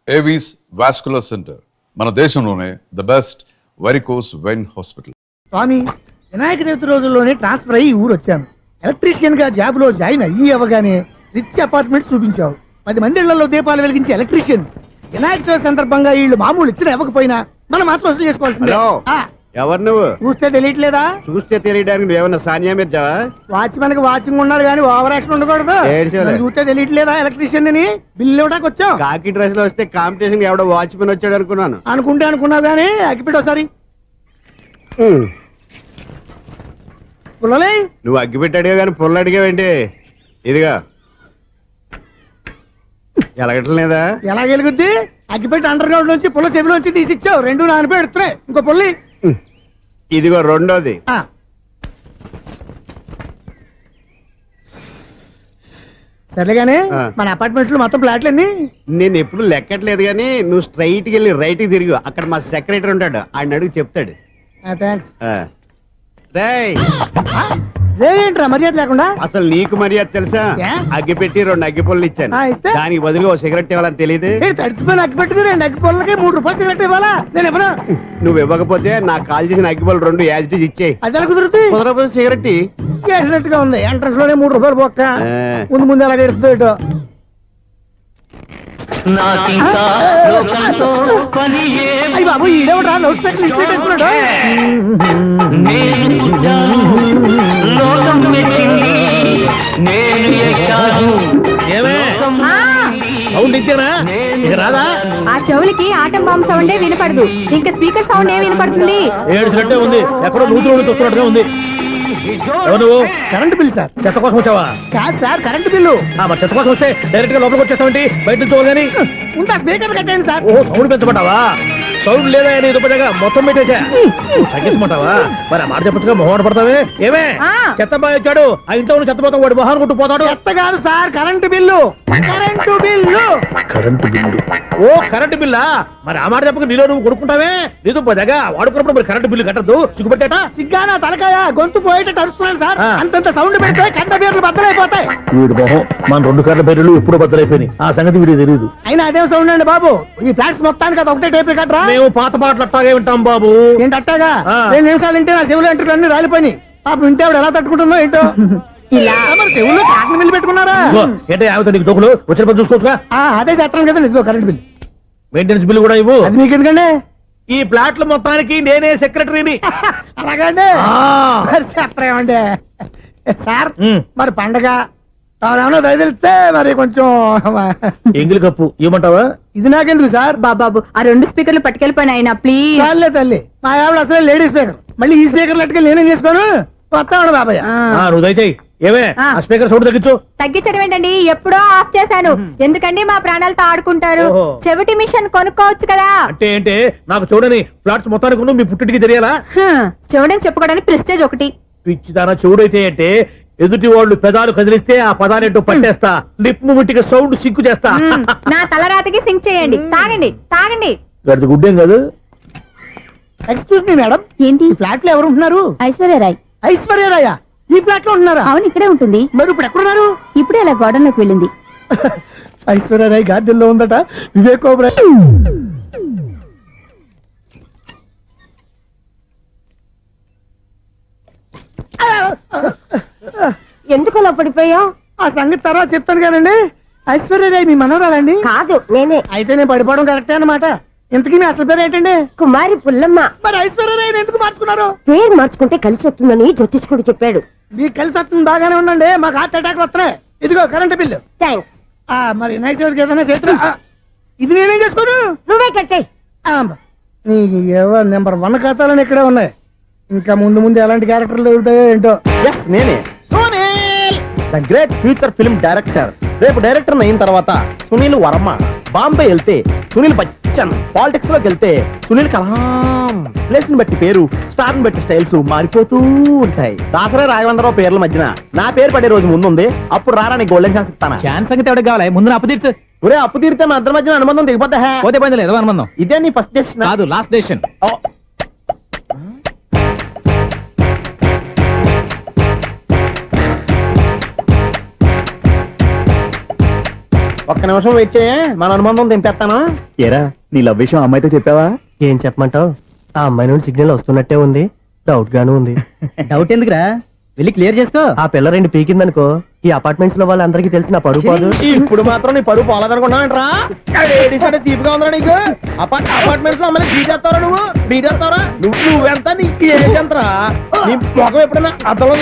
Avis vascular centre మన దేశంలోనే the best varicose vein hospital. స్వామి, వినాయక చవితి రోజుల్లోనే ట్రాన్స్ఫర్ అయ్యి ఊరు వచ్చాను. ఎలక్ట్రీషియన్ గా జాబ్ లో జాయిన్ అయ్యి అవ్వగానే రిచ్ అపార్ట్మెంట్ చూపించావు. 10 మంది ఇళ్లలో దీపాలు వెలిగించే ఎలక్ట్రీషియన్. వినాయక చవితి సందర్భంగా వీళ్ళు మామూలు ఇచ్చిన ఇవ్వకపోయినా మనం మాత్రం వసూలు చేసుకోవాల్సిందే. ఎవరు నువ్వు? చూస్తే తెలియట్లేదా? చూస్తే తెలియడానికి నువ్వేమన్నా సానియా మీర్జావా? వాచ్మెన్ కి వాచింగ్ ఉన్నారు కానీ ఓవర్ యాక్షన్ ఉండకూడదు. నన్ను చూస్తే తెలియట్లేదా ఎలక్ట్రీషియన్ అని? బిల్లు ఇవ్వడానికి వచ్చావు. కాకి డ్రెస్ లో వస్తే కాంపిటీషన్ ఎవడో వాచ్మెన్ వచ్చాడు అనుకున్నాను. అనుకున్నావు కానీ అగ్గిపెట్టి ఒకసారి. పుల్లలే, నువ్వు అగ్గిపెట్టి అడిగా కానీ పుల్ల అడిగావేంటి? ఇదిగా ఎలగటం లేదా? ఎలా వెలుగుద్ది? అగ్గిపెట్టి అండర్ గ్రౌండ్ నుంచి పుల్ల చెవిలోంచి తీసిచ్చావు. 2 నానపై ఎడుతున్నాయి. ఇంకో పుల్లి. ఇదిగో రెండోది. సరేగానే మన అపార్ట్మెంట్స్ లో మొత్తం ఫ్లాట్లు అన్ని నేను ఎప్పుడు లెక్కట్లేదు కానీ నువ్వు స్ట్రైట్ కి వెళ్ళి రైట్ కి తిరిగి అక్కడ మా సెక్రటరీ ఉంటాడు, ఆయన అడుగు చెప్తాడు. ఏంట్రా మర్యాద లేకుండా? అసలు నీకు మర్యాద తెలుసా? అగ్గి పెట్టి 2 అగ్గి పుల్లలు ఇచ్చాను. దానికి బదులు ఓ సిగరెట్ ఇవ్వాలని తెలియదు. తడిచిపోయిన అగ్గి పెట్టి 2 అగ్గి పుల్లలకి 3 రూపాయలు సిగరెట్ ఇవ్వాలా? నేను ఇవ్వను. నువ్వు ఇవ్వకపోతే నాకు కాల్ చేసిన అగ్గి పుల్లలు 2 యాజిటీస్ ఇచ్చేయి. అది ఎలా కుదురుతుంది? కుదరకపోతే సిగరెట్ వేసినట్టుగా ఉంది. ఎంట్రన్స్ లోనే 3 రూపాయలు పోక్క. ముందు ఎలా ఎడుతుంది? అయ్యి బాబు, ఈడేవడా లౌడ్ స్పీకర్ ఇన్స్టేట్ చేసుకున్నాడు? సౌండ్ ఇచ్చానా? ఇక రాదా? ఆ చెవులకి ఆటం బాంబ్ సౌండే వినపడదు, ఇంకా స్పీకర్ సౌండ్ ఏ వినపడుతుంది? ఏడ్చినట్టే ఉంది, ఎక్కడో నూతులు చూస్తున్నట్టుగా ఉంది. నువ్వు కరెంట్ బిల్ సార్. చెత్త కోసం వచ్చావా? కాదు సార్, కరెంట్ బిల్లు. మరి చెత్త కోసం వస్తే డైరెక్ట్ గా లోపలికి వచ్చేస్తావంటి? బయట నుంచి కానీ ఉంటా. స్పీకర్ కట్టండి సార్. ఓ, సౌండ్ పెంచమంటావా? సౌండ్ లేదా అని దుప్పటగా మొత్తం పెట్టేసా. తగ్గించమంటావా? మరి ఆ మాట చెప్పచ్చుగా, మొహమాట పడతావే. ఏమే చెత్త బాగా వచ్చాడు, ఆ ఇంట్లో చెత్త పోతాం, వాడు మొహాన్ని కొట్టు పోతాడు. చెత్త కాదు sir, current bill. Current bill. Current bill. ఓ, కరెంటు బిల్లా? మరి ఆ మాట చెప్పక నీలో నువ్వు కొడుకుంటావే. నీతో పోదాగా వాడుకున్నప్పుడు మరి కరెంటు బిల్లు కట్టద్దు. సిగ్గుపెట్టేట? సిగ్గానా తలకాయ? గొంతు పోయేటట్టు అరుస్తున్నాను సార్. అంతంత సౌండ్ పెడితే కంట బీర్లు బద్దలైపోతాయి. వీడు మొహం మన 2 కర్ల బీర్లు ఎప్పుడు బద్దలైపోయినాయి. ఆ సంగతి వీడికి తెలియదు. అయినా అదే సౌండ్ అండి బాబు. ఈ ఫ్లాట్స్ మొత్తానికి అది ఒకటే టేప్ కట్టరా? మేము పాత పాటలు అట్టాగే వింటాం బాబు. ఏంటి అట్టాగా? 2 నిమిషాలు వింటే నా చెవులు ఎంటర్ అన్ని రాలిపోయినాయి. పాపం వింటే ఆవిడ ఎలా తట్టుకుంటుందో ఏంటో. ఇలా మరి చెవుల్లో కాటన్ బిల్లు పెట్టుకున్నారా? ఏంటే ఆమెతో నీకు దోకులు వచ్చిన పని చూసుకోవచ్చుగా. అదే చేస్తాను కదా. ఇదిగో కరెంట్ బిల్. మెయింటెనెన్స్ బిల్లు కూడా ఇవ్వు. అది మీకు ఎందుకండి? ఈ ప్లాట్ల మొత్తానికి నేనే సెక్రటరీని. అలాగండి. చెప్పరేమండి సార్. మరి పండగ ఏమన్నా దయదలిస్తే మరి కొంచెం ఎంగిలి కప్పు ఇవ్వమంటావా? ఇది నాకెందుకు సార్? బాబాబు, ఆ 2 స్పీకర్లు పట్టుకెళ్ళిపోయిన ఆయన ప్లీజ్. చాలే తల్లి, మా ఆవిడ అసలే లేడీ స్పీకర్. మళ్ళీ ఈ స్పీకర్ లెట్కెళ్ళి నేనేం చేసుకోను? వస్తాడు బాబాయ్. నువ్వు దయచేయి. ఏమే ఆ స్పీకర్ సౌండ్ తగ్గించు. తగ్గించడం ఏంటండి? ఎప్పుడో ఆఫ్ చేశాను. ఎందుకండి మా ప్రాణాలతో ఆడుకుంటారు? చెవిటి మిషన్ కొనుక్కోవచ్చు కదా. అంటే ఏంటే నాకు చూడని ఫ్లాట్స్ మొత్తానికి మీ పుట్టింటికి తెలియాలా? చెవుడని చెప్పుకోవడానికి ప్రెస్టేజ్ ఒకటి. పిచ్చిదానా చెవుడైతే అంటే ఎదుటి వాళ్ళు పెదాలు కదిలిస్తే ఆ పదాలేంటో పట్టేస్తా. లిప్ ముట్టికి సౌండ్ సింకు చేస్తా. నా తలరాతకి సింక్ చేయండి. తాగండి తాగండి. గడిది గుడ్డేం కాదు. ఎక్స్క్యూజ్ మీ మేడం, ఏంటి? ఫ్లాట్ లో ఎవరు ఉంటున్నారు? ఐశ్వర్యరాయ్. ఐశ్వర్యరాయ ఈ ఫ్లాట్ లో ఉంటున్నారా? అవును, ఇక్కడే ఉంటుంది. మరి ఇప్పుడు ఎక్కడున్నారు? ఇప్పుడే అలా గార్డెన్ లోకి వెళ్ళింది. ఐశ్వర్యరాయ్ గార్డెన్ లో ఉందట. వివేక్ ఓబరాయ్. ఎందుకు అలా పడిపోయావు? ఆ సంగతి తర్వాత చెప్తాను కానండి. ఐశ్వర్యరాయ్ మీ మనవరాలండి? కాదు, నేనే. అయితే నేను పడిపోవడం కరెక్టే అన్నమాట. ఇంతకీ మీ అసలు పేరు ఏంటండి? కుమారి పుల్లమ్మ. మరి ఐశ్వర్యరాయ్ ఎందుకు మార్చుకున్నారు? పేరు మార్చుకుంటే కలిసి వస్తుందని జ్యోతిష్కుడు చెప్పాడు. మీకు కలిసి వస్తుంది, బాగానే ఉండండి. మాకు హార్ట్ అటాక్ వస్తున్నాయి. ఇదిగో కరెంట్ బిల్లు. థ్యాంక్స్. మరి నైట్ ఏదైనా చేస్తున్నా ఇది నేనేం చేసుకోను? నువ్వే కట్టాయి. నీకు ఎవరు నెంబర్ 1 ఖాతాలని ఇక్కడే ఉన్నాయి. ఇంకా ముందు ముందు ఎలాంటి క్యారెక్టర్లు దొరుకుతాయో ఏంటో. నేనే the great future film director. రేపు డైరెక్టర్ అయిన తర్వాత సునీల్ వర్మ. బాంబే వెళ్తే సునీల్ బచ్చన్. పాలిటిక్స్ లోకి వెళ్తే సునీల్ కలాం. ప్లేస్ ని బట్టి పేరు, స్టార్ ని బట్టి స్టైల్స్ మారిపోతూ ఉంటాయి. దాసరా రాఘవేంద్రరావు పేర్ల మధ్యన నా పేరు పడే రోజు ముందుంది. అప్పుడు రారా నీకు గోల్డెన్ ఛాన్స్ ఇస్తాను. ఛాన్స్ సంగతి ఎవరికి కావాలి? ముందు అప్పు తీర్చు. ఒరే, అప్పు తీరితే మన ఇద్దరి మధ్యన అనుబంధం దిగిపోతా. పోతే పని లేదు అనుబంధం. ఇదే నీ ఫస్ట్ డెసిషన్ కాదు, లాస్ట్ డెసిషన్. ఒక్క నిమిషం వెయిట్ చేయ మన అనుబంధం తెంపేస్తాను. ఏరా నీ లవ్ విషయం అమ్మాయితో చెప్పావా? ఏం చెప్పమంటావు? ఆ అమ్మాయి నుండి సిగ్నల్ వస్తున్నట్టే ఉంది, డౌట్ గాను ఉంది. డౌట్ ఎందుకురా, వెళ్ళి క్లియర్ చేసుకో. ఆ పిల్ల రెండు పీకిందనుకో, ఈ అపార్ట్మెంట్స్ లో వాళ్ళందరికీ తెలిసిన పరుగు పోదు. ఇప్పుడు మాత్రం నీ పరుగు పోలేదనుకున్నావంటరా? సీపుగా ఉందా నీకు? అపార్ట్మెంట్స్ లో అమ్మని బీటేస్తావరా నువ్వు? బీటేస్తావరా నువ్వెంత? నీకు ఏంటంతరా? నీ మొఖం ఎప్పుడైనా అర్థంలో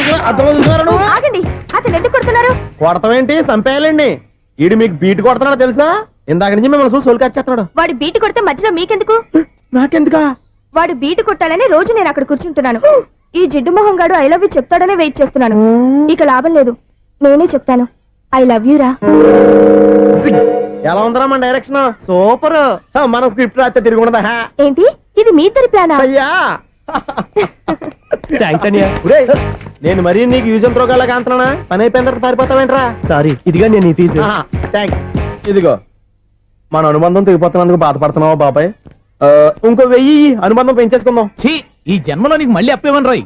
చూసారా నువ్వు? ఆగండి, అతను ఎందుకు కొడుతున్నారు? కొడతావేంటి? చంపేయాలండి. ఈడు మీకు బీట్ కొడుతున్నాడు తెలుసా? ఇందాక నుంచి మిమ్మల్ని చూసి సోల్కి వచ్చేస్తున్నాడు. వాడు బీటు కొడితే మధ్యలో మీకెందుకు? నాకెందుకా? వాడు బీటు కొట్టాలని రోజు నేను అక్కడ కూర్చుంటున్నాను. ఈ జిడ్డు మొహం గాడు ఐ లవ్ యూ చెప్తాడనే వెయిట్ చేస్తున్నాను. ఇక లాభం లేదు, నేనే చెప్తాను ఐ లవ్ యూ రా. ఎలా ఉందరా మన డైరెక్షన్? సూపర్. మన స్క్రిప్ట్ రాస్తే తిరిగి ఉండదా? ఏంటి ఇది మీ ఇద్దరి ప్లానా? అయ్యా థ్యాంక్స్ అనియా. నేను మరీ నీకు యూజ్ ఎంతో గలగా అంటున్నా. పని అయిపోయిన తర్వాత పారిపోతావేంట్రా? సారీ, ఇదిగా నేను ఈ ఫీజు. థ్యాంక్స్. ఇదిగో మన అనుబంధం తెగిపోతున్నందుకు బాధపడుతున్నావా బాబాయ్? ఇంకో 1000 అనుబంధం పెంచేసుకుందాం. ఛీ, ఈ జన్మలో నీకు మళ్ళీ అప్పేమని రాయి.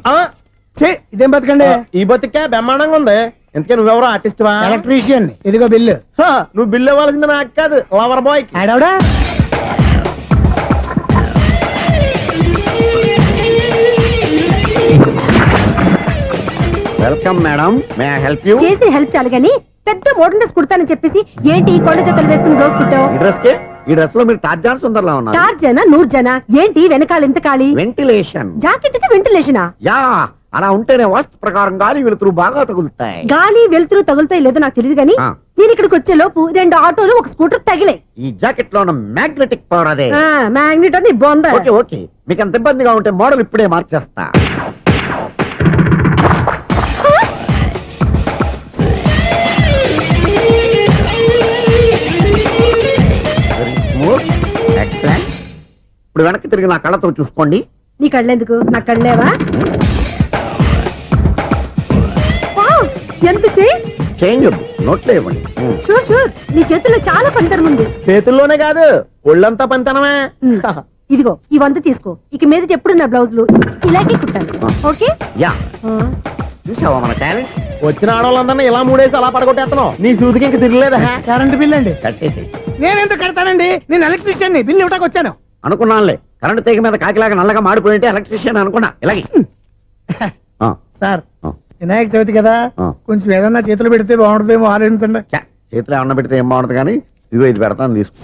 ఇదేం బతకండి? ఈ బతికే బ్రహ్మాండంగా ఉంది. ఎందుకే నువ్వెవరో ఆర్టిస్ట్ వా? ఎలక్ట్రీషియన్. ఇదిగో బిల్లు. నువ్వు బిల్లు ఇవ్వాల్సింది నాకు కాదు, లవర్ బాయ్. ఆడవడా? Welcome madam, may I help you? చేసి హెల్ప్ చాలు గాని పెద్ద మోడల్ డ్రెస్ కుడతానని చెప్పేసి ఏంటి ఈ కొండ జతలు వేసుకుని రోజు కుట్టావు? ఈ డ్రెస్ కే, ఈ డ్రెస్ లో మీరు టార్జాన్ సుందర్లా ఉన్నారు. 4 జన 100 జన ఏంటి వెనకాల ఇంత ఖాళీ? వెంటిలేషన్. జాకెట్ కి వెంటిలేషనా? యా, అలా ఉంటేనే వాస్తు ప్రకారం గాలి వెలుతురు బాగా తగులుతాయి. గాలి వెలుతురు తగులుతాయి లేదో నాకు తెలియదు గాని ఆ. నేను ఇక్కడికి వచ్చే లోపు 2 ఆటోలు ఒక స్కూటర్ తగిలే. ఈ జాకెట్ లో ఉన్న మ్యాగ్నెటిక్ పవర్ అదే. మ్యాగ్నెట్ అని బొంద. ఓకే ఓకే, మీకు అంత ఇబ్బందిగా ఉంటే మోడల్ ఇప్పుడే మార్చేస్తా. ఎక్సలెంట్. ఇప్పుడు వెనక్కి తిరిగి నా కళ్ళతో చూసుకోండి. నీ కళ్ళెందుకు? నా కళ్ళేవా? వావ్, ఎంత చేంజ్. చేంజ్ నోట్లో ఇవ్వండి. షూర్ షూర్, నీ చేతుల్లో చాలా పనితనం ఉంది. చేతుల్లోనే కాదు, ఒళ్ళంతా పంతనమే. ఇదిగో ఈ 100 తీసుకో. ఇక మీద ఎప్పుడు నా బ్లౌజులు ఇలాగే కుట్టాను. ఓకే? యా, చూసావా మన టాలెంట్? వచ్చిన ఆడవాళ్ళందరినీ ఇలా మూడేసి అలా పడగొట్టేస్తున్నావు. నీ సూదికి ఇంక తిరగలేదా? కరెంట్ బిల్ అండి. కట్టేసి నేనెందుకు కడతానండి? నేను ఎలక్ట్రీషియన్. బిల్ ఇవ్వడానికి వచ్చాను. అనుకున్నానులే, కరెంట్ తీగ మీద కాకిలాగా నల్లగా మాడిపోయింటే ఎలక్ట్రీషియన్ అనుకున్నా. ఇలాగే సార్, వినాయక చవితి కదా, కొంచెం ఏదన్నా చేతులు పెడితే బాగుంటుందేమో ఆలోచించండి. చేతిలో అన్న పెడితే ఏం బాగుంటుంది కానీ ఇదిగో ఇది పెడతాను, తీసుకో.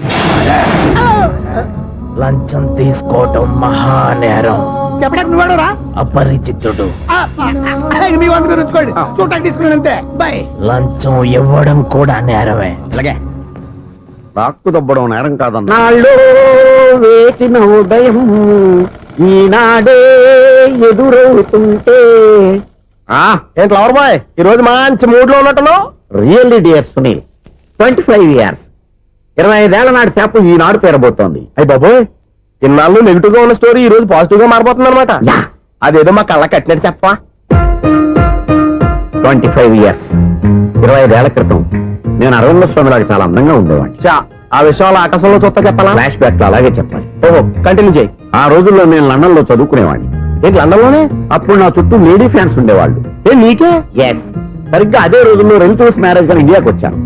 లంచం తీసుకోవటం మహానేరం. చెప్పడానికి నువ్వాడు రా. అపరిచితుడు. మీ వంట మీరు ఉంచుకోండి, చూడటానికి తీసుకున్నాను అంతే. బాయ్. లంచం ఇవ్వడం కూడా నేరమే. ఇలాగే రాక్కు దబ్బడం నేరం కాదన్నా. నాలో వేసిన ఉదయం ఈనాడే ఎదురవుతుంటే. ఏంటి లవర్ బాయ్, ఈ రోజు మంచి మూడ్ లో ఉన్నట్టున్నావు? రియల్లీ డియర్ సునీల్, 25 years, 25 ఏళ్ల నాటి చేప ఈనాడు పేరబోతోంది. అయ్యి బాబోయ్, ఇన్నాళ్ళు నెగిటివ్ గా ఉన్న స్టోరీ ఈ రోజు పాజిటివ్ గా మారిపోతుంది అనమాట. అదేదో మా కళ్ళ కట్టినట్టు చెప్పా. 25 years, 25 ఏళ్ల క్రితం నేను అరవింద స్వామిలాగా చాలా అందంగా ఉండేవాడిని. ఆ విషయాలు ఆకాశంలో చూస్తా చెప్పాలా? ఫ్లాష్ బ్యాక్ లో అలాగే చెప్పాలి. ఓహో, కంటిన్యూ చేయి. ఆ రోజుల్లో నేను లండన్ లో చదువుకునేవాడిని. ఏంటి లండన్ లోనే? అప్పుడు నా చుట్టూ లేడీ ఫ్యాన్స్ ఉండేవాళ్ళు. నీకే? ఎస్, సరిగ్గా అదే రోజుల్లో రిలేటివ్స్ మ్యారేజ్ గా ఇండియాకి వచ్చాను.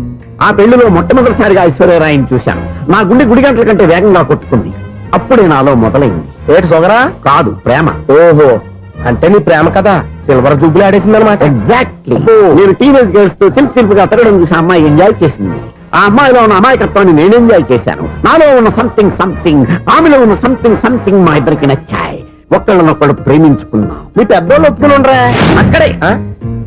ఆ పెళ్లిలో మొట్టమొదటిసారిగా ఐశ్వర్యరాయని చూశాను. నా గుండె గుడి గంటల కంటే వేగంగా కొట్టుకుంది. అప్పుడే నాలో మొదలైంది. ఏటి సొగరా? కాదు, ప్రేమ. ఓహో, అంటే నీ ప్రేమ కదా సిల్వర్ జూబ్లీ ఆడేసింది అనమాట. ఎగ్జాక్ట్లీ. నేను టీనేజ్ గర్ల్స్ తో చిలుపుగా తిరగడం చూసి అమ్మాయి ఎంజాయ్ చేసింది. ఆ అమ్మాయిలో ఉన్న అమాయకత్వాన్ని నేను ఎంజాయ్ చేశాను. నాలో ఉన్న సంథింగ్, ఆమెలో ఉన్న సంథింగ్ మా ఇద్దరికి నచ్చాయి. ఒకళ్ళనొక్కడు ప్రేమించుకున్నాం. మీ పెద్దోళ్ళు ఒప్పుకుని ఉండరా?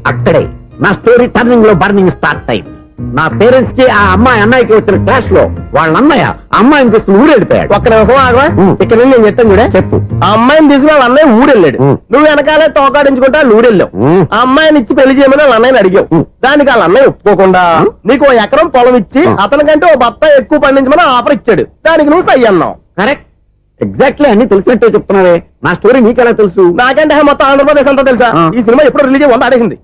అక్కడే నా స్టోరీ టర్నింగ్ లో బర్నింగ్ స్టార్ట్ అయింది. నా పేరెంట్స్ కి ఆ అమ్మాయి అన్నయ్యకి వచ్చిన క్లాష్ లో వాళ్ళ అన్నయ్య ఆ అమ్మాయిని తీసుకుని ఊరెళ్ళిపోయాడు. ఒక్క నిమిషం ఆగవా? ఇక్కడ నుండి నేను చెప్తాను కూడా. చెప్పు. ఆ అమ్మాయిని తీసుకుని వాళ్ళ అన్నయ్య ఊరెళ్ళాడు. నువ్వు వెనకాలే తోకాడించుకుంటా ఊరెళ్ళావు. ఆ అమ్మాయిని ఇచ్చి పెళ్లి చేయమని వాళ్ళ అన్నయ్యని అడిగావు. దానికి వాళ్ళ అన్నయ్య ఒప్పుకోకుండా నీకు 1 ఎకరం పొలం ఇచ్చి అతనికంటే 1 బత్త ఎక్కువ పండించమని ఆఫర్ ఇచ్చాడు. దానికి నువ్వు సై అన్నావు. కరెక్ట్, ఎగ్జాక్ట్లీ అన్ని తెలిసినట్టే చెప్తున్నావే. నా స్టోరీ నీకెలా తెలుసు? నాకంటే మొత్తం ఆంధ్రప్రదేశ్ అంతా తెలుసా? ఈ సినిమా ఎప్పుడు రిలీజ్ అయ్యి 100 ఆడేసింది.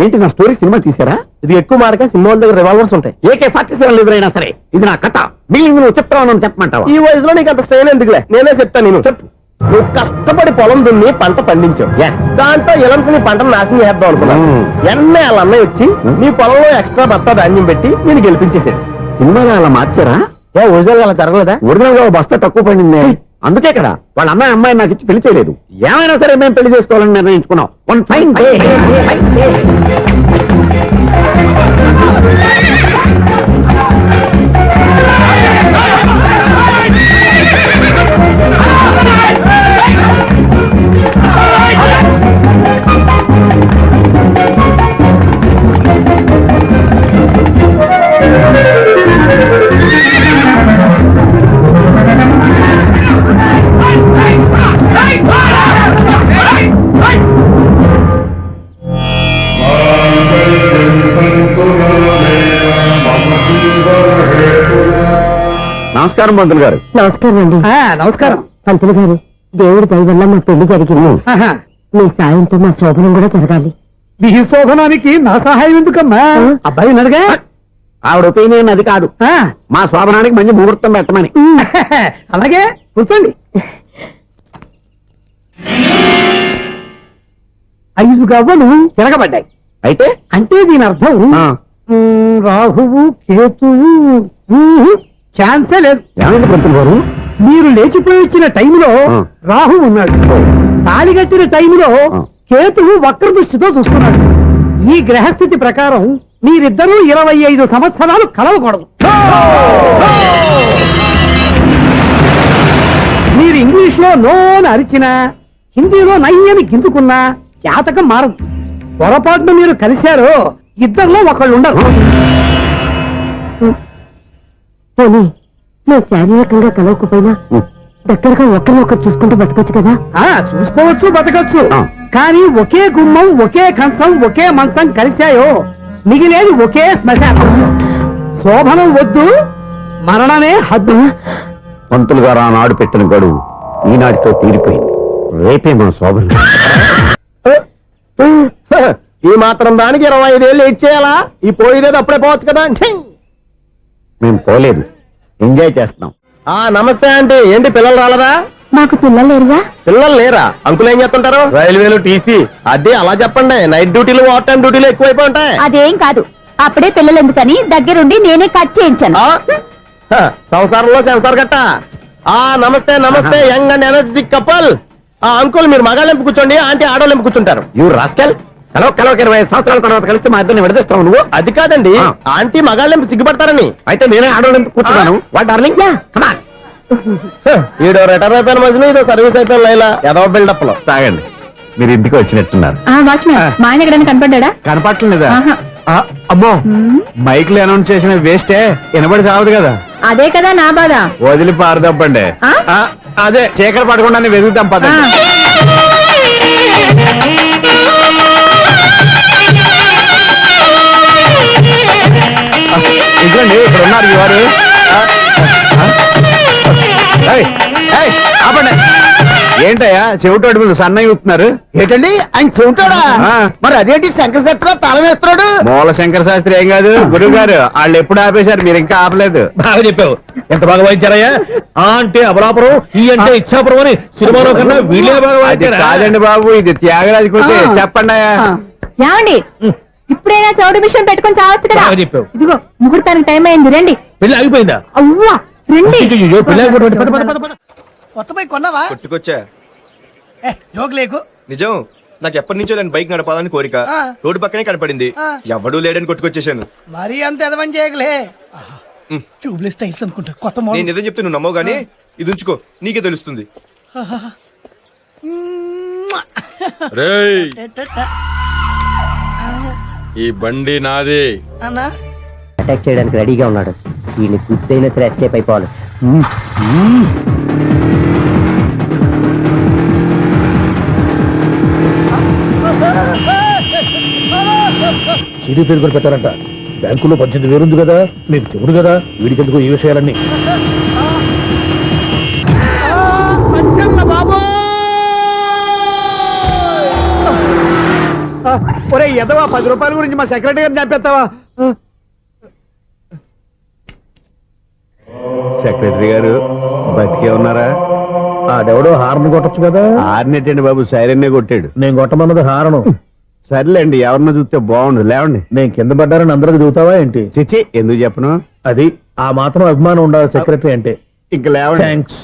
ఏంటి, నా స్టోరీ సినిమా తీసారా? ఇది ఎక్కువ మార్క సినిమా దగ్గర రివాల్వర్స్ ఉంటాయి. AK-47 ఎదురైనా సరే ఇది నా కథ. మిగిలింది నువ్వు చెప్తావు చెప్పమంటావా? ఈ వయసులో నీకు అంత స్ట్రెయిన్ ఎందుకులే, నేనే చెప్తాను. నేను చెప్పు. నువ్వు కష్టపడి పొలం దున్ని పంట పండించావు. దాంతో ఎలమ్స్ నీ పంటను నాశనం చేద్దాం అనుకున్నాను. ఎన్నే వాళ్ళ అన్నయ్య వచ్చి నీ పొలంలో ఎక్స్ట్రా బత్తా ధాన్యం పెట్టి నేను గెలిపించేసాడు. సినిమాలో అలా మార్చారా? ఒరిజినల్ అలా జరగలేదా? ఒరిజినల్ గా ఓ బస్తా తక్కువ పడింది. అందుకే కదా వాళ్ళ అమ్మాయి నాకు ఇచ్చి పెళ్లి చేయలేదు. ఏమైనా సరే మేము పెళ్లి చేసుకోవాలని నిర్ణయించుకున్నాం. One fine day. నమస్కారం పంతులు గారు. నమస్కారం అండి. నమస్కారం. పంతులు గారు, దేవుడి దయ వల్ల మా పెళ్లి జరిగింది. ఆహా. మీ సాయంతో మా శోభనం కూడా జరగాలి. మీ శోభనానికి నా సహాయం ఎందుకమ్మా? అబ్బాయి ఉన్నాడుగా. ఆవిడ ఒపీనియన్ అది కాదు. ఆ, మా శోభనానికి మంచి ముహూర్తం పెట్టమని. అలాగే కూర్చోండి. 5 గవ్వలు తిరగబడ్డాయి. అయితే అంటే దీని అర్థం ఆ, రాహువు కేతువు ఛాన్సే లేదు. ఏమైంది పంతులు గారు? మీరు లేచిపోయి వచ్చిన టైంలో ఆ. రాహు ఉన్నాడు. తాళి కట్టిన టైంలో ఆ. కేతువు వక్ర దృష్టితో చూస్తున్నాడు. ఈ గ్రహస్థితి ప్రకారం మీరిద్దరూ 25 సంవత్సరాలు కలవకూడదు. మీరు ఇంగ్లీష్ లో నోన్ అరిచినా, హిందీలో నయ్యని గింజుకున్నా జాతకం మారదు. పొరపాటున మీరు కలిశారో ఇద్దరిలో ఒకళ్ళు ఉండరు. పోనీ మేము శారీరకంగా కలవకపోయినా దగ్గరగా ఒకరినొకరు చూసుకుంటూ బతకొచ్చు కదా. చూసుకోవచ్చు, బతకచ్చు. ఆ. కానీ ఒకే గుమ్మం, ఒకే కంచం, ఒకే మంచం కలిశాయో మిగిలేది ఒకే శ్మశానం. శోభనం వద్దు, మరణమే హద్దు. పంతులు గారు ఆనాడు పెట్టిన గడువు ఈనాటితో తీరిపోయింది. రేపే మన శోభనం. ఈ మాత్రం దానికి 25 ఏళ్ళు ఇచ్చేయాలా? ఈ పోయేదేది అప్పుడే పోవచ్చు కదా. మేము పోలేదు, ఎంజాయ్ చేస్తున్నాం. నమస్తే ఆంటీ. ఏంటి పిల్లలు రాలదా? మాకు పిల్లలు లేరుగా. పిల్లలు లేరా? అంకులు ఏం చేస్తుంటారు? రైల్వేలు, టీసీ. అదే అలా చెప్పండి. నైట్ డ్యూటీలు, ఓవర్ టైం డ్యూటీలు ఎక్కువైపోయి ఉంటాయి. అదేం కాదు, అప్పుడే పిల్లలు ఎందుకని దగ్గరుండి నేనే కట్ చేయించాను. సంసారంలో సెన్సార్ గట్ట. నమస్తే నమస్తే, young and energetic couple. Uncle మీరు మగాళ్ళెంపు కూర్చోండి, ఆంటీ ఆడోళ్ళెంపు కూర్చుంటారు. యూ రాస్కెల్, కలవ 20 సంవత్సరాల తర్వాత కలిస్తే మా ఇద్దరిని విడదీస్తావు నువ్వు. అది కాదండి, ఆ. ఆంటీ మగాళ్ళెంపు సిగ్గుపడతారని. అయితే నేనే ఆడోళ్ళని కూర్చున్నాను. What darling, come on. ఈడో రిటైర్ అయిపోయిన మధ్యలో ఇదో సర్వీస్ అయిపోయిన లైలా ఏదో బిల్డప్ లో. తాగండి, మీరు ఇంటికి వచ్చినట్టున్నారు. వాచ్మెన్ మా ఆయన ఎక్కడైనా కనపడ్డా? కనపట్లేదా? ఆహా. అమ్మో, మైక్ లో అనౌన్స్ చేసిన వేస్టే, వినబడి సావదు కదా. అదే కదా నా బాధ. వదిలి పారదప్పండి. ఆ? అదే చీకటి పడకుండా వెతుకుతాం పదండి. ఇదిగోండి, ఇక్కడ ఉన్నారు ఈ వారు. ఏయ్, ఏయ్, ఆపండి. ఏంటయ్యా చెవిటోడి మీద సన్నయ్య ఊతున్నారు? ఏంటండి ఆయన చెబుతాడా? ఆ. మరి అదేంటి శంకర శెట్టిలో తాళం వేస్తున్నాడు? మూల శంకర శాస్త్రి ఏం కాదు, గురువు గారు. వాళ్ళు ఎప్పుడు ఆపేశారు, మీరు ఇంకా ఆపలేదు. బాగా చెప్పావు. ఎంత బాగా వాయించారయ్యా. ఆ అంటే అబలాపురం, ఈ అంటే ఇచ్చాపురం అని సినిమాలో కన్నా వీళ్ళే బాగా అది వాయించారా? కాదండి బాబు, ఇది త్యాగరాజు కృతి. చెప్పండి. ఏమండి, ఇప్పుడైనా చౌడు మిషన్ పెట్టుకొని చావచ్చు కదా. బాగా చెప్పావు. ఇదిగో ముహూర్తానికి టైం అయింది, రండి. పెళ్లి ఆగిపోయిందా? అవ్వా రండి. అయ్యయ్యో, పెళ్లి ఆగిపోయింది. పద, పద, పద, పద. కొత్త బైక్ కొన్నావా? కొట్టుకొచ్చా. జోక్ లేకు. నిజం, నాకు ఎప్పటి నుంచో నేను బైక్ నడపాలని కోరిక. ఆ. రోడ్డు పక్కనే కనపడింది. ఆ. ఎవడూ లేడని కొట్టుకొచ్చేసాను. మరీ అంత ఎదవని చేయగలే. ట్యూబ్లెస్ టైర్స్ అనుకుంటా, కొత్త నేను మోడల్. నిజం చెప్తే నువ్వు నమ్మవు గానీ ఇది ఉంచుకో, నీకే తెలుస్తుంది. రేయ్, ఈ బండి నాది. అన్నా అటాక్ చేయడానికి రెడీగా ఉన్నాడు. ఈయన గుర్తైనా సరే ఎస్కేప్ అయిపోవాలి. సిడీ పేరు కూడా పెట్టారంట. బ్యాంకులో 18,000 ఉంది కదా, మీకు చెబుడు కదా, వీడికెందుకు ఈ విషయాలన్నీ. ఒరే ఎదవా, 10 రూపాయల గురించి మా సెక్రటరీ గారిని చంపేస్తావా? సెక్రటరీ గారు బతికే ఉన్నారా? ఆడెవడో హార్న్ కొట్టచ్చు కదా. ఆరినట్టండి బాబు, సైరన్నే కొట్టాడు. నేను కొట్టమన్నది హారను. సర్లేండి, ఎవరినో చూస్తే బాగుండు. లేవండి. నేను కింద పడ్డారని అందరికి చూతావా ఏంటి? చిచ్చి, ఎందుకు చెప్పను? అది ఆ మాత్రం అభిమానం ఉండాలి సెక్రటరీ అంటే. ఇంక లేవండి. థ్యాంక్స్.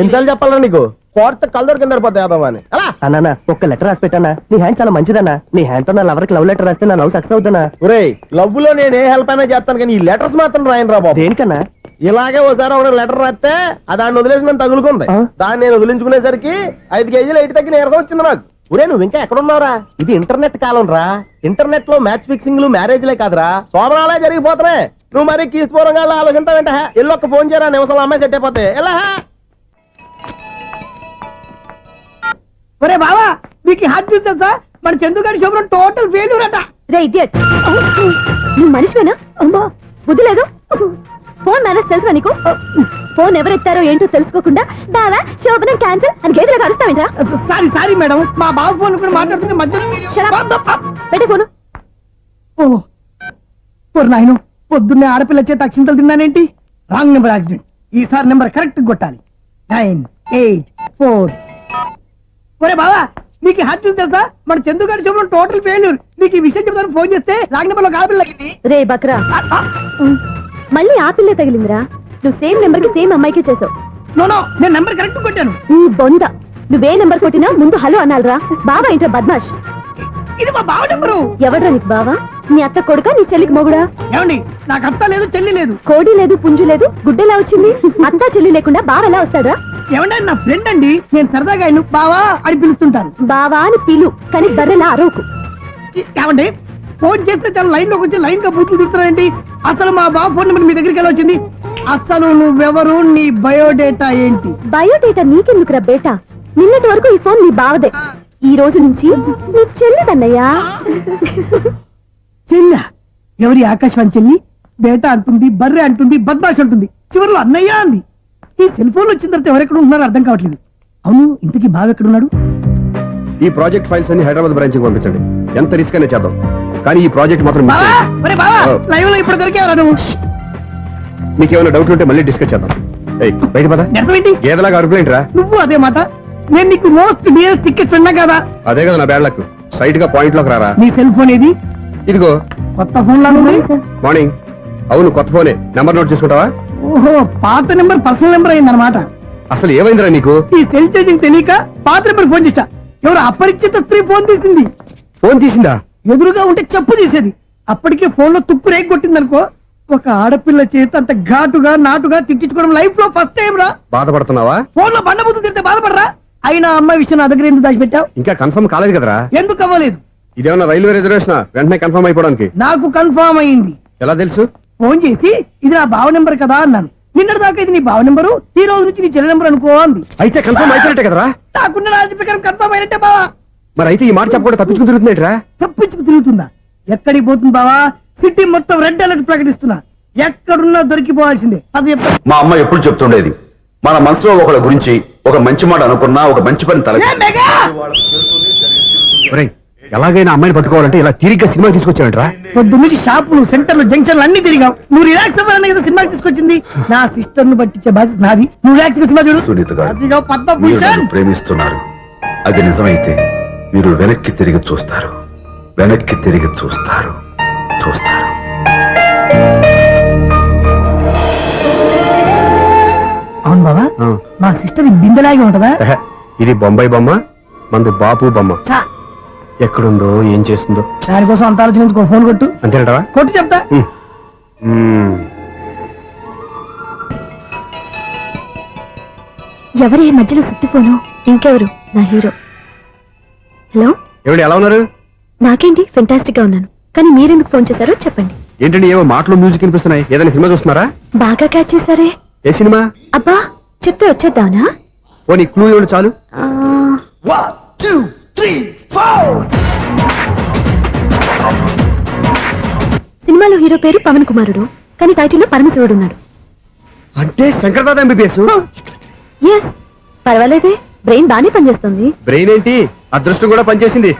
ఎన్నిసార్లు చెప్పాలా నీకు? కోర్త కలదొరికి కింద పడిపోతాయి యాదవ్ అని. అన్నా ఒక్క లెటర్ రాసి పెట్టానా? నీ హ్యాండ్ చాలా మంచిదన్నా. నీ హ్యాండ్ తో నా లవర్కి లవ్ లెటర్ రాస్తే నా లవ్ సక్సెస్ అవుతానా? ఒరేయ్, లవ్ లో నేను ఏ హెల్ప్ అయినా చేస్తాను, కానీ ఈ లెటర్స్ మాత్రం రాయను రా బాబు. దేనికన్నా? ఇలాగే ఓసారి ఒక లెటర్ రాస్తే అది దాన్ని వదిలేసి నన్ను తగులుకుంది. దాన్ని నేను వదిలించుకునేసరికి 5 కేజీలు ఎయిట్ తగ్గి నీరసం వచ్చింది నాకు. ఒరే, నువ్వు ఇంకా ఎక్కడున్నావురా? ఇది ఇంటర్నెట్ కాలం రా. ఇంటర్నెట్ లో మ్యాచ్ ఫిక్సింగ్లు మ్యారేజ్లే కాదురా, సోమరాలే జరిగిపోతున్నాయి. నువ్వు మరి కీస్పూరంగా ఆలోచించావంటే ఎల్లు ఒక్క ఫోన్ చేయరా, నిమిషంలో అమ్మాయి సెట్ అయిపోతే ఎలా. ఒరే బావా, మీకు హాట్ న్యూస్ తెలుసా? మన చందుగారి శుభ్రం టోటల్ ఫెయిల్యూర్ అట. రే ఇడియట్, నువ్వు మనిషివేనా? అమ్మా, బుద్ధి లేదు. ఫోన్ మేనేజ్ తెలుసా నీకు? ఫోన్ ఎవరెత్తారో ఏంటో తెలుసుకోకుండా బావా శోభనం క్యాన్సిల్ అని గేదెలకు అరుస్తావేంట్రా? సారీ సారీ మేడం, మా బావ ఫోన్ కూడా మాట్లాడుతుంటే మధ్యలో మీరు- Shut up. పెట్టే ఫోను. ఓ నాయను, పొద్దున్నే ఆడపిల్ల చేత అక్షింతలు తిన్నానేంటి? Wrong number accident. ఈసారి నెంబర్ కరెక్ట్ కొట్టాలి. 984. ఒరే బావా, నీకు హాట్ న్యూస్ తెలుసా? మన చందు గారి శుభ్రం టోటల్ ఫెయిల్యూర్. నీకు ఈ విషయం చెప్తాను ఫోన్ చేస్తే రాంగ్ నెంబర్ లో ఆడపిల్ల తగ్గింది. రే బక్రా, మళ్ళీ ఆ పిల్లే తగిలిందిరా. నువ్వు సేమ్ నెంబర్ కి సేమ్ అమ్మాయికే చేసావు. నో నో, నేను నెంబర్ కరెక్ట్ కొట్టాను. నీ బొంద, నువ్వే నెంబర్ కొట్టినా ముందు హలో అనాలిరా. బావా ఇంట్లో బద్మాష్. ఇది మా బావ నెంబరు. ఎవడ్రా నీకు బావా? నీ అత్త కొడుక, నీ చెల్లికి మొగుడా? ఏమండి, నాకు అత్త లేదు, చెల్లి లేదు. కోడి లేదు, పుంజు లేదు, గుడ్డెలా వచ్చింది? అత్త చెల్లి లేకుండా బావ ఎలా వస్తాడా? ఏమండి, నా ఫ్రెండ్ అండి, నేను సరదాగా ఆయన బావా అని పిలుస్తుంటాను. బావా అని పిలు, కానీ బర్రెలా అరవకు. ఏమండి, ఫోన్ చేస్తే చాలా లైన్ లోకి వచ్చి లైన్ గా బూతులు తిడుతున్నారండి. అసలు మా బావ ఫోన్ నెంబర్ మీ దగ్గరికి ఎలా వచ్చింది? అసలు నువ్వెవరు, నీ బయోడేటా ఏంటి? బయోడేటా నీకెందుకురా బేటా? నిన్నటి వరకు ఈ ఫోన్ నీ బావదే. ఈ రోజు నుంచి నీ చెల్లిదన్నయ్యా. చెల్లి? ఎవరి ఆకాశవాణి చెల్లి? బేటా అంటుంది, బర్రె అంటుంది, బద్మాష్ అంటుంది, చివరిలో అన్నయ్య అంది. ఈ సెల్ ఫోన్ వచ్చిన తర్వాత ఎవరెక్కడ ఉన్నారో అర్థం కావట్లేదు. అవును, ఇంతకీ బావ ఎక్కడున్నాడు? ఈ ప్రాజెక్ట్ ఫైల్స్ అన్ని హైదరాబాద్ బ్రాంచ్ కి పంపించండి. ఎంత రిస్క్ అయినా చేద్దాం, కానీ ఈ ప్రాజెక్ట్ మాత్రం మిస్ బావా, చేయొద్దు. ఒరే బావా, లైవ్ లో ఇప్పుడు దొరికేవరా నువ్వు? మీకు ఏమైనా డౌట్ ఉంటే మళ్ళీ డిస్కస్ చేద్దాం. ఏయ్, బయట పద. నిజమేంటి? గేదలాగా అరుపులేంటి రా? నువ్వు అదే మాట. నేను నీకు మోస్ట్ డియర్ టికెట్స్ విన్నా కదా. అదే కదా నా బ్యాడ్ లక్. స్ట్రైట్ గా పాయింట్ లోకి రారా. నీ సెల్ ఫోన్ ఏది? ఇదిగో కొత్త ఫోన్ లాగా ఉంది. మార్నింగ్. అవును, కొత్త ఫోనే. నెంబర్ నోట్ చేసుకుంటావా? ఓహో, పాత నెంబర్ పర్సనల్ నెంబర్ అయిందన్నమాట. అసలు ఏమైందిరా నీకు? ఈ సెల్ ఛార్జింగ్ తెలియక పాత నెంబర్ ఫోన్ చేశా. ఎవరు అపరిచిత స్త్రీ ఫోన్ తీసింది. ఫోన్ తీసిందా? ఎదురుగా ఉంటే చెప్పు తీసేది. అప్పటికే ఫోన్ లో తుక్కు రేగి కొట్టిందనుకో. ఒక ఆడపిల్ల చేత అంత ఘాటుగా నాటుగా తిట్టించుకోవడం లైఫ్ లో ఫస్ట్ టైం రా. బాధపడుతున్నావా? ఫోన్ లో బండబుద్ధి తిడితే బాధపడరా? అయినా అమ్మాయి విషయం నా దగ్గర ఎందుకు దాచిపెట్టావు? ఇంకా కన్ఫర్మ్ కాలేదు కదరా. ఎందుకు అవ్వలేదు? ఇదేమన్నా రైల్వే రిజర్వేషన్? వెంటనే కన్ఫర్మ్ అయిపోవడానికి. నాకు కన్ఫర్మ్ అయింది. ఎలా తెలుసు? ఫోన్ చేసి ఇది నా బావ నెంబర్ కదా అన్నాను. నిన్నటి దాకా ఇది నీ బావ నెంబరు, ఈ రోజు నుంచి నీ చెల్లి నెంబర్ అనుకో అంది. అయితే కన్ఫర్మ్ అయిపోయినట్టే కదరా. నాకున్న రాజు ప్రకారం కన్ఫర్మ్ అయినట్టే బావా. మరి అయితే ఈ మాట చెప్పకుండా తప్పించుకుని తిరుగుతున్నట్రా? తప్పించుకు తిరుగుతుందా? ఎక్కడికి పోతుంది బావా? సిటీ మొత్తం రెడ్ అలర్ట్ ప్రకటిస్తున్నా. ఎక్కడున్నా దొరికిపోవాల్సిందే. అది చెప్ప- మా అమ్మ ఎప్పుడు చెప్తుండేది, మన మనసులో ఒకళ్ళ గురించి ఒక మంచి మాట అనుకున్నా ఒక మంచి పని తల. A mega! ఒరేయ్, ఎలాగైనా అమ్మాయిని పట్టుకోవాలంటే ఇలా తిరిగ్గా సినిమా తీసుకొచ్చాడంట్రా. పొద్దు నుంచి షాపులు, సెంటర్లు, జంక్షన్లు అన్ని తిరిగావు. నువ్వు రిలాక్స్ అవ్వాలని కదా సినిమాకి తీసుకొచ్చింది. నా సిస్టర్ ను పట్టించే బాధ్యత నాది. నువ్వు రిలాక్స్ సినిమా చూడు. సునీత గారు, అదిగో పద్మ మీరు భూషణ్. నన్ను ప్రేమిస్తున్నారు. అది నిజమైతే మీరు వెనక్కి తిరిగి చూస్తారు, వెనక్కి తిరిగి చూస్తారు, చూస్తారు. అవును బావా, ఆ. మా సిస్టర్ బిందెలాగే ఉంటదా? ఎహె, ఇది బొంబాయి బొమ్మ, మంది బాపు బొమ్మ. చా, ఎక్కడుందో ఏం చేస్తుందో. దానికోసం అంత ఆలోచించుకో. ఫోన్ కొట్టు. అంతేనటవా? కొట్టు చెప్తా. ఎవరి ఈ మధ్యలో సుత్తి ఫోను? ఇంకెవరు? నా హీరో. హలో, ఏమిటి ఎలా ఉన్నారు? నాకేంటి ఫెంటాస్టిక్ గా ఉన్నాను, కానీ మీరెందుకు ఫోన్ చేశారో చెప్పండి. ఏంటండి ఏవో మాటలు మ్యూజిక్ వినిపిస్తున్నాయి? ఏదైనా సినిమా చూస్తున్నారా? బాగా క్యాచ్ చేశారే. ఏ సినిమా? అబ్బా, చెప్తే వచ్చేద్దానా? ఓ నీ క్లూ ఇవ్వండి చాలు. ఆ, 1 2 3 4. సినిమాలో హీరో పేరు పవన్ కుమారుడు, కానీ టైటిల్లో పరమశివుడు ఉన్నాడు. అంటే శంకర్దాద ఎంబీబీఎస్. ఎస్, పర్వాలేదే, బ్రెయిన్ బానే పనిచేస్తుంది. బ్రెయిన్ ఏంటి, అదృష్టం కూడా పనిచేసింది.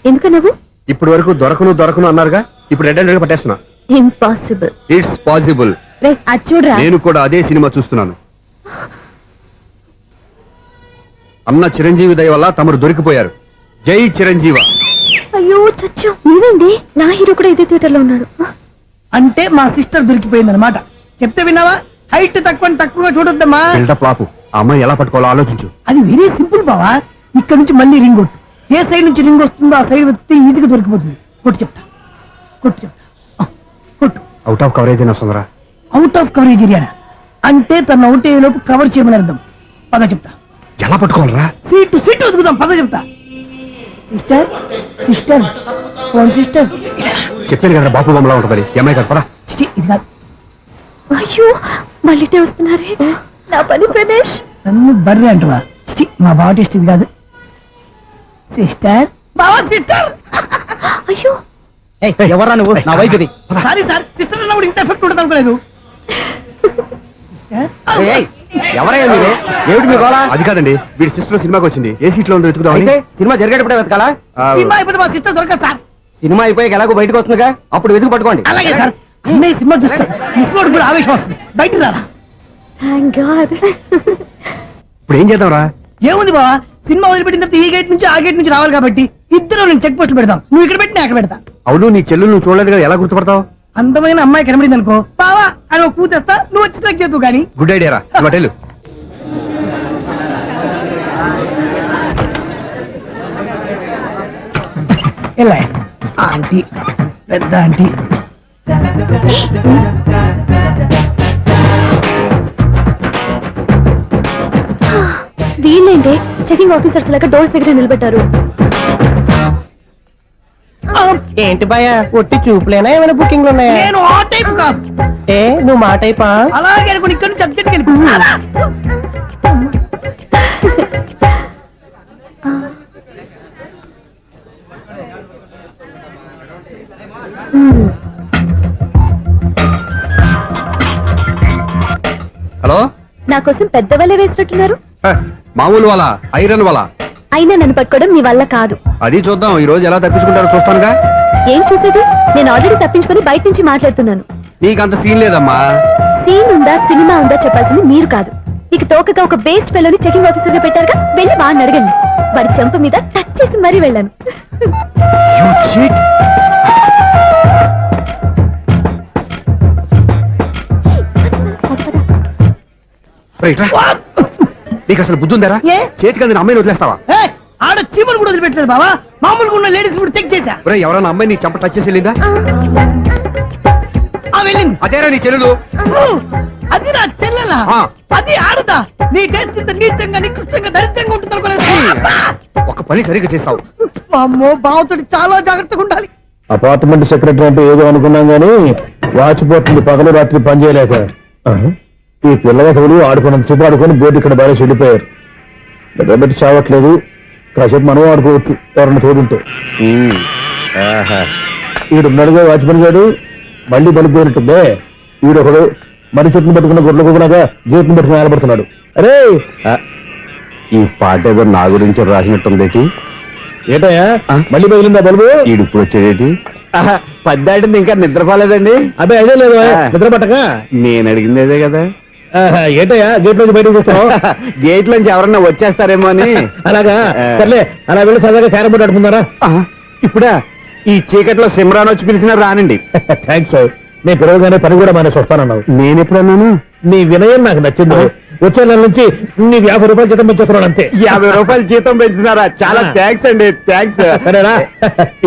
ఎందుకన్నావు? ఇప్పటి వరకు దొరకను అన్నారుగా, ఇప్పుడు రెడ్ హ్యాండెడ్ గా పట్టేస్తున్నా. ఇంపాసిబుల్. It's possible. రే, అది చూడరా. నేను కూడా అదే సినిమా చూస్తున్నాను. అన్న చిరంజీవి దయ వల్ల తమరు దొరికిపోయారు. జై చిరంజీవ. అయ్యో చచ్చు, నీవేంటి? నా హీరో కూడా ఇదే థియేటర్ లో ఉన్నాడు. అంటే మా సిస్టర్ దొరికిపోయింది అనమాట. చెప్తే విన్నావా? హైట్ తక్కువగా చూడొద్దమ్మా. బిల్డప్ లాపు. ఆ అమ్మాయి ఎలా పట్టుకోవాలో ఆలోచించు. అది వెరీ సింపుల్ బావా. ఇక్కడ నుంచి మళ్ళీ రింగ్ కొట్టు. ఏ సైడ్ నుంచి రింగ్ వస్తుందో ఆ సైడ్ వస్తే ఈజీగా దొరికిపోతుంది. కొట్టు చెప్తా. కొట్టు. అవుట్ ఆఫ్ కవరేజ్ అని వస్తుందిరా. అవుట్ ఆఫ్ కవరేజ్ ఏరియా అంటే తన అవుట్ అయ్యే లోపు కవర్ చేయమని అర్థం. పద చెప్తా. ఎలా పట్టుకోవాలరా? సీటు వదుకుదాం. పద చెప్తా. Sister phone sister. చెప్పాను కదా బాపు బొమ్మలా ఉంటుంది. అమ్మాయి కదా పరా. ఇది కాదు. అయ్యో మళ్ళీ వస్తున్నారే. నా పని ప్రదేశ్. నన్ను బర్రె అంటవా? మా బావ టేస్ట్ ఇది కాదు. సిస్టర్ బావా సిస్టర్. అయ్యో ఎవరా నువ్వు? నా వైపు ఇది. సారీ సార్, సిస్టర్ అన్నప్పుడు ఇంత ఎఫెక్ట్ ఉంటుంది అనుకోలేదు. ఎవరయ్యా మీరే? ఏమిటి మీ గోళ? అది కాదండి, వీడి సిస్టర్ సినిమాకి వచ్చింది. ఏ సీట్ లో ఉందో వెతుకుదాం. అయితే సినిమా జరిగేటప్పుడే వెతకాలా? సినిమా అయిపోతే మా సిస్టర్ దొరకదు సార్. సినిమా అయిపోయాక ఎలాగో బయటకు వస్తుందిగా, అప్పుడు వెతుకు పట్టుకోండి. అలాగే సార్. అన్నయ్య సినిమా చూస్తారు. మిస్వాడు కూడా ఆవేశం వస్తుంది. బయట రారా. Thank God. ఇప్పుడు ఏం చేద్దాం రా? ఏముంది బావా, సినిమా వదిలిపెట్టిన తర్వాత ఈ గేట్ నుంచి ఆ గేట్ నుంచి రావాలి కాబట్టి ఇద్దరు నేను చెక్ పోస్ట్ పెడతాం. నువ్వు ఇక్కడ పెట్టి నేను అక్కడ పెడతా. అవును, నీ చెల్లు నువ్వు చూడలేదు కదా, ఎలా గుర్తుపడతావు? అందమైన అమ్మాయి కనబడింది అనుకో బావా అని ఒక కూతేస్తా, నువ్వు వచ్చి సెలెక్ట్ చేద్దు కానీ. గుడ్ ఐడియా రా. హోటల్ ఎలా ఆంటీ, పెద్ద ఆంటీ. వీళ్ళేంటి చెకింగ్ ఆఫీసర్స్ లాగా డోర్స్ దగ్గర నిలబెట్టారు. ఏంటి భయ, ఒట్టి చూపులేనా ఏమైనా బుకింగ్లు ఉన్నాయా? నేను ఆ టైప్ కాదు. ఏ నువ్వు మా టైపా? అలాగే అనుకుని ఇక్కడ నుంచి అర్జెంట్కి వెళ్ళిపో. హలో, నా కోసం పెద్ద వలే వేసినట్టున్నారు. మామూలు వాళ్ళ ఐరన్ వాళ్ళ. అయినా నన్ను పట్టుకోవడం మీ వల్ల కాదు. అది చూద్దాం ఈ రోజు ఎలా తప్పించుకుంటారో చూస్తానుగా. ఏం చూసేది? నేను ఆల్రెడీ తప్పించుకొని బయట నుంచి మాట్లాడుతున్నాను. నీకంత సీన్ లేదమ్మా. సీన్ ఉందా సినిమా ఉందా చెప్పాల్సింది మీరు కాదు. మీకు తోకగా ఒక బేస్ట్ ఫెలోని చెకింగ్ ఆఫీసర్ గా పెట్టారుగా, వెళ్ళి వాడిని అడగండి. వాడి చెంప మీద టచ్ చేసి మరీ వెళ్ళాను. నీకు అసలు బుద్ధి ఉందారా? ఏ? చేతికి అందిన అమ్మాయిని వదిలేస్తావా? ఆడ చీమలు కూడా వదిలిపెట్టలేదు బావా. మామూలుగా ఉన్న లేడీస్ కూడా చెక్ చేశా. ఎవరైనా అమ్మాయి నీ చెంప టచ్ చేసి వెళ్ళిందా? వెళ్ళింది. అదేరా నీ చెల్లెలు? అది నా చెల్లెలా? ఆ. అది ఆడదా? నీ టేస్ట్ ఇంత నీచంగా నికృష్టంగా దరిద్రంగా ఉంటుంది అనుకోలేదు. ఒక పని సరిగ్గా చేస్తావు. అమ్మో, బావతోటి చాలా జాగ్రత్తగా ఉండాలి. అపార్ట్మెంట్ సెక్రటరీ అంటే ఏదో అనుకున్నాం గానీ వాచిపోతుంది పగలు రాత్రి పని చేయలేక. ఈ పిల్లగతులు ఆడుకున్నంతసేపు ఆడుకొని బోర్డు ఇక్కడ బాగా చెడిపోయారు. నిద్రబెట్టి చావట్లేదు. కాసేపు మనం ఆడుకోవచ్చు ఎవరన్నా తోడుంటే. ఈడున్నాడుగా వాచ్మెన్ గారు, మళ్ళీ బలిపోయినట్టుందే. ఈడొకడు మరి చెట్టును పట్టుకున్న గొడ్ల కుక్కలాగా గేట్ను పట్టుకుని ఆడబడుతున్నాడు. అరే, ఈ పాట ఏదో నా గురించి రాసినట్టుంది. ఏటయ్యా మళ్ళీ బదిలిందా బల్బు? ఈడిప్పుడు వచ్చేదేటి? పద్దాటింది ఇంకా నిద్రపోలేదండి. అదే అదే లేదు నిద్ర పట్టక. నేను అడిగింది అదే కదా. ఏటయ్యా గేట్ నుంచి బయటకు చూస్తావు? గేట్ లోంచి ఎవరన్నా వచ్చేస్తారేమో అని. అలాగా, సర్లే అలా వెళ్ళి సరదాగా క్యారం బోర్డు ఆడుకున్నారా? ఇప్పుడా ఈ చీకట్లో సిమ్రాన్ వచ్చి పిలిచినా రానండి. థ్యాంక్స్. నేను పిలవగానే పని కూడా మానేసి వస్తానన్నావు. నేను ఎప్పుడన్నాను? నీ వినయం నాకు నచ్చింది. వచ్చే నెల నుంచి నీ 50 రూపాయలు జీతం పెంచుతున్నాడు అంతే. 50 రూపాయలు జీతం పెంచుతున్నారా? చాలా థ్యాంక్స్ అండి, థ్యాంక్స్. సరేనా?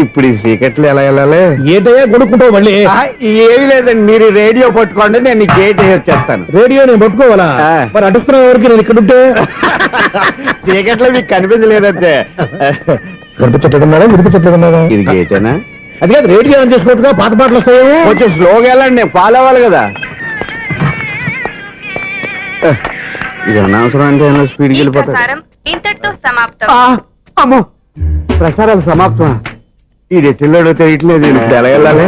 ఇప్పుడు ఈ చీకట్లు ఎలా వెళ్ళాలి? ఏంటయ్యా కొనుక్కుంటావు మళ్ళీ? ఏమి లేదండి, మీరు రేడియో పట్టుకోండి, నేను గేట్ వేసి వచ్చేస్తాను. రేడియో నేను పట్టుకోవాలా? మరి అడుస్తున్న వరకు నేను ఇక్కడ ఉంటే చీకట్లో మీకు కనిపించలేదంటే. కనిపించట్లేదన్నారా వినిపించట్లేదన్నారా? ఇది గేటేనా? అది కాదు, రేడియో ఆన్ చేసుకోవచ్చుగా, పాత పాటలు వస్తాయేమో. కొంచెం స్లోగా వెళ్ళండి, నేను ఫాలో అవ్వాలి కదా. ఇది అనవసరం అంటే స్పీడ్కి వెళ్ళిపోతాడు. ఇంతటితో సమాప్తం. అమ్మో, ప్రసారాలు సమాప్తం. ఇది ఎట్టిల్లాడో తెలియట్లేదు. ఇప్పుడు ఎలా వెళ్ళాలి?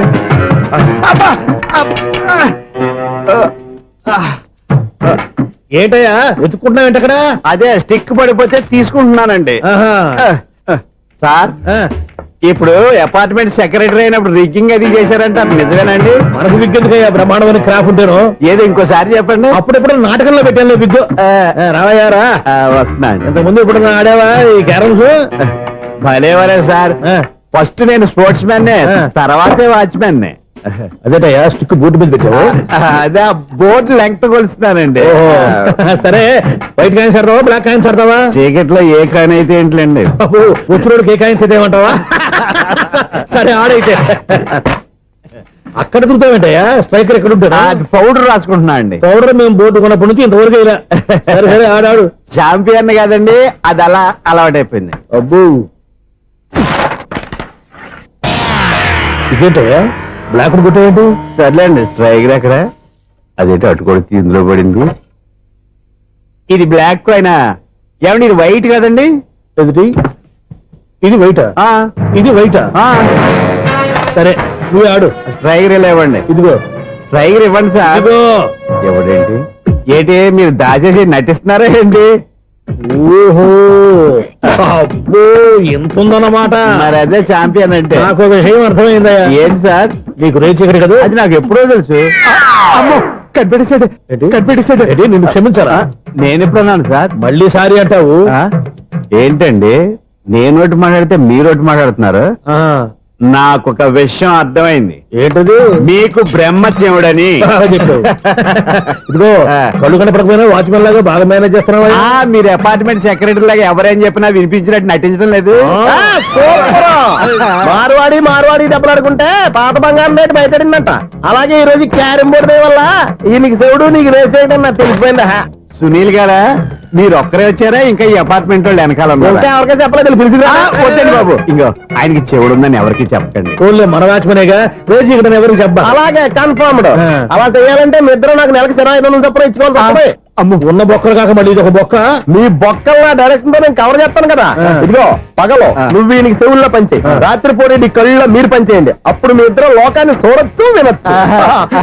ఏంటయ్యా వెతుక్కుంటున్నావు ఏంటక్కడ? అదే స్టిక్ పడిపోతే తీసుకుంటున్నానండి. సార్, ఇప్పుడు అపార్ట్మెంట్ సెక్రటరీ అయినప్పుడు రిగ్గింగ్ అది చేశారంట, నిజమేనండి? మనకు విగ్గెందుకయ్యా, బ్రహ్మాండమైన క్రాఫ్ ఉంటాను. ఏదో ఇంకోసారి చెప్పండి. అప్పుడెప్పుడు నాటకంలో పెట్టాను విగ్గు. రావయ్యారా? వస్తున్నాను. ఇంతకుముందు ఇప్పుడు ఆడావా ఈ క్యారమ్స్? భలేవరే సార్. ఫస్ట్ నేను స్పోర్ట్స్ మ్యాన్, తర్వాతే వాచ్మెన్. అదేటయ్యా స్టిక్ బూట్ మీద పెట్టావు అదే ఆ బోర్డు లెంగ్త్ కొలుస్తున్నానండి సరే వైట్ కాయిన్స్ ఆడతావా బ్లాక్ కాయిన్స్ ఆడతావా చీకట్ లో ఏ కాని అయితే ఏంటండి వచ్చినోడికి ఏ కాయిన్స్ అయితే ఏమంటావా సరే ఆడైతే అక్కడ దొరుకుతావేంటయ్యా స్ట్రైకర్ ఎక్కడ ఉంటాడా పౌడర్ రాసుకుంటున్నా అండి పౌడర్ మేము బోర్డు కొన్నప్పటి నుంచి ఇంతవరకు ఇలా సరే సరే ఆడాడు చాంపియన్ కాదండి అది అలా అలవాటైపోయింది అబ్బు ఇదేంటయ్యా బ్లాక్ కొట్టేయండి సర్లేండి స్ట్రైకర్ ఎక్కడ అదేంటి అటుకొడితే ఇందులో పడింది ఇది బ్లాక్ అయినా ఏమండి ఇది వైట్ కదండి ఎదుటి ఇది వైటా ఆ, ఇది వైటా ఆ, సరే నువ్వు ఆడు స్ట్రైకర్ ఇలా ఇవ్వండి ఇదిగో స్ట్రైకర్ ఇవ్వండి సార్ ఇదిగో ఎవడేంటి ఏంటి మీరు దాచేసి నటిస్తున్నారా ఏంటి ఓహో అబ్బో ఎంత ఉందన్నమాట మరి అదే చాంపియన్ అంటే నాకు ఒక విషయం అర్థమైందయ్యా ఏంటి సార్ నీకు రేచి ఇక్కడ కదా అది నాకు ఎప్పుడో తెలుసు అమ్మో కనిపెట్టేశాడు కనిపెట్టేశాడు ఏంటి నిన్ను క్షమించారా నేను ఎప్పుడన్నాను సార్ మళ్ళీ సారీ అంటావు ఆ? ఏంటండి నేను ఒకటి మాట్లాడితే మీరు ఒకటి మాట్లాడుతున్నారు ఆ, నాకు ఒక విషయం అర్థమైంది ఏంటది మీకు బ్రహ్మత్యముడని బాగా చెప్పావు ఇదిగో కళ్ళు కనపడకపోయినా వాచ్మెన్ లాగా బాగా మేనేజ్ చేస్తున్నావా ఆ, మీరు అపార్ట్మెంట్ సెక్రటరీ లాగా ఎవరేం చెప్పినా వినిపించినట్టు నటించడం లేదు ఆ, సూపర్. మార్వాడి దెబ్బలాడుకుంటే పాత బంగారం రేటు బయటడిందంట అలాగే ఈ రోజు క్యారం బోర్డు దే వల్ల ఈయనకి శివుడు నీకు రేసేయడం నాకు తెలిసిపోయిందా సునీల్ గారా మీరు ఒక్కరే వచ్చారా ఇంకా ఈ అపార్ట్మెంట్ వాళ్ళు వెనకాల ఉన్నారా? ఇంకా ఎవరికైనా చెప్పలేదు పిలిచిరా వద్దండి బాబు ఇంకో ఆయనకి చెవుడుందని ఎవరికి చెప్పకండి ఫోన్లే మన వాచ్మెనేగా రేచి ఇక్కడ ఎవరికి చెప్పా అలాగే కన్ఫర్మ్డ్ ఆ. అలా చేయాలంటే మీ ఇద్దరు నాకు నెలకు 500 చొప్పున ఇచ్చుకోవాలి తప్పదు. అమ్మ ఉన్న బొక్కలు కాక మళ్ళీ ఇది ఒక బొక్క మీ బొక్కల డైరెక్షన్ తో నేను కవర్ చేస్తాను కదా ఆ. ఇదిగో పగలో ఆ. నువ్వు వీనికి చెవుల్లో పంచే రాత్రిపూట నీ కళ్ళలో మీరు పంచేయండి అప్పుడు మీ ఇద్దరు లోకాన్ని చూడొచ్చు వినొచ్చు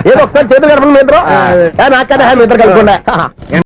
ఏదో ఒకసారి చేతులు గడపండి మీ ఇద్దరు నాకు కదా మీ ఇద్దరు కలుపుకుండా